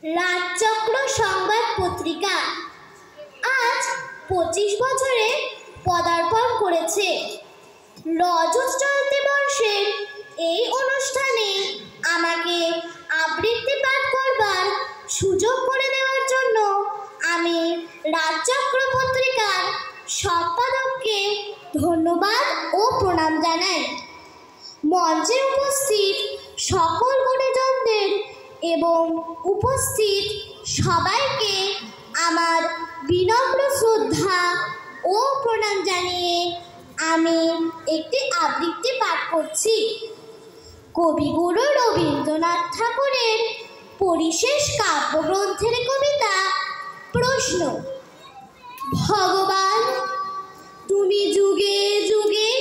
রাজচক্র সংবাদ পত্রিকা আজ 25 বছরে পদার্পণ করেছে। রজত জয়ন্তী বর্ষের এই অনুষ্ঠানে আমাকে আবৃত্তি পাঠ করবার সুযোগ করে দেওয়ার জন্য আমি রাজচক্র পত্রিকার সম্পাদককে ধন্যবাদ ও প্রণাম জানাই। মঞ্চে উপস্থিত সকল গুণীজনদের এবং উপস্থিত সবাইকে আমার বিনম্র শ্রদ্ধা ও প্রণাম জানিয়ে আমি একটি আবৃত্তি পাঠ করছি। কবিগুরু রবীন্দ্রনাথ ঠাকুরের পরিশেষ কাব্যগ্রন্থের কবিতা প্রশ্ন। ভগবান, তুমি যুগে যুগে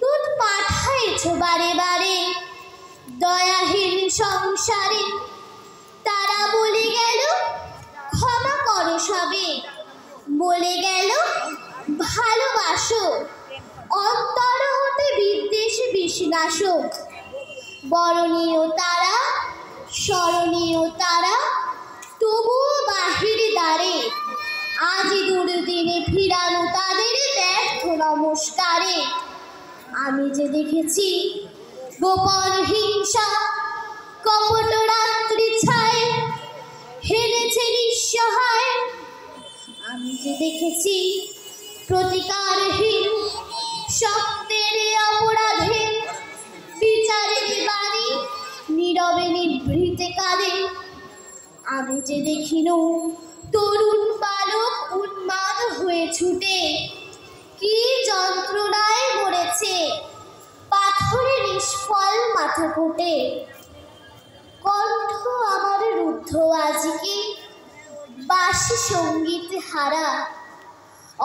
দূত পাঠাইছ বারে বারে দয়াহীন সংসারে, তারা বলে গেল ক্ষমা করো সবে, বলে গেল ভালোবাসো, অন্তর হতে বিদ্বেষ বিনাশ। বরণীয় তারা স্মরণীয় তারা তবুও বাহির দ্বারে, আজি দুর্দিনে ফিরানো তাদের ব্যর্থ নমস্কারে। আমি যে দেখেছি গোপন হিংসা কপট রাত্রি ছায় হেরেছে নিঃসহায়, আমি যে দেখেছি প্রতিকারহীন শক্তের অপরাধে বিচারের বাণী নীরবে নিভৃতে কাঁদে। আমি যে দেখিনু তরুণ বালক উন্মাদ হয়ে ছুটে কি যন্ত্রণায় মরেছে পাথরে নিষ্ফল মাথা কোটে। কণ্ঠ আমার রুদ্ধ আজকে বাসি সঙ্গীত হারা,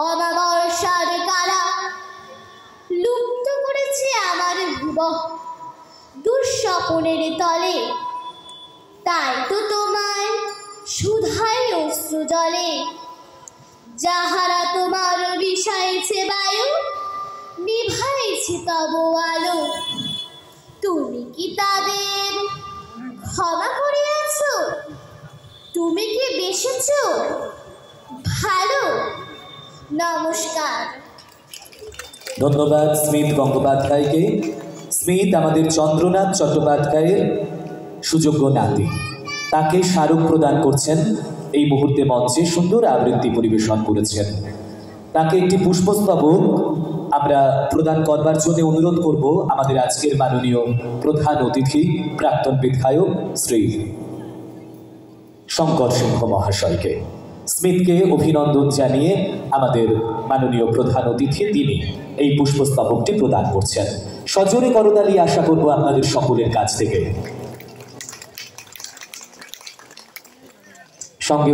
অমাবস্যার কারা লুপ্ত করেছে আমার ভুবন দুঃস্বপনের তলে। তাই তো তোমায় সুধায় অশ্রু জলে, যাহারা তোমার বিষাইছে বায়ু নিভাইছে তব আলো। তুমি কি তাদের ক্ষমা করিয়াছ? তুমি কি বেসেছ ভালো? নমস্কার। ধন্যবাদ স্মিত গঙ্গোপাধ্যায়কে। স্মিত আমাদের চন্দ্রনাথ চট্টোপাধ্যায়ের সুযোগ্য নাতি, তাকে স্মারক প্রদান করছেন। এই মুহূর্তে মঞ্চে সুন্দর আবৃত্তি পরিবেশন করেছেন। তাকে একটি পুষ্পস্তবক আমরা প্রদান করবার জন্য অনুরোধ করব আমাদের আজকের মাননীয় প্রধান অতিথি প্রাক্তন বিধায়ক শ্রী শঙ্কর সিংহ মহাশয়কে। স্মিতকে অভিনন্দন জানিয়ে আমাদের মাননীয় প্রধান অতিথি তিনি এই পুষ্পস্তবকটি প্রদান করছেন। সজোরে করতালি আশা করব আপনাদের সকলের কাছ থেকে। সঙ্গে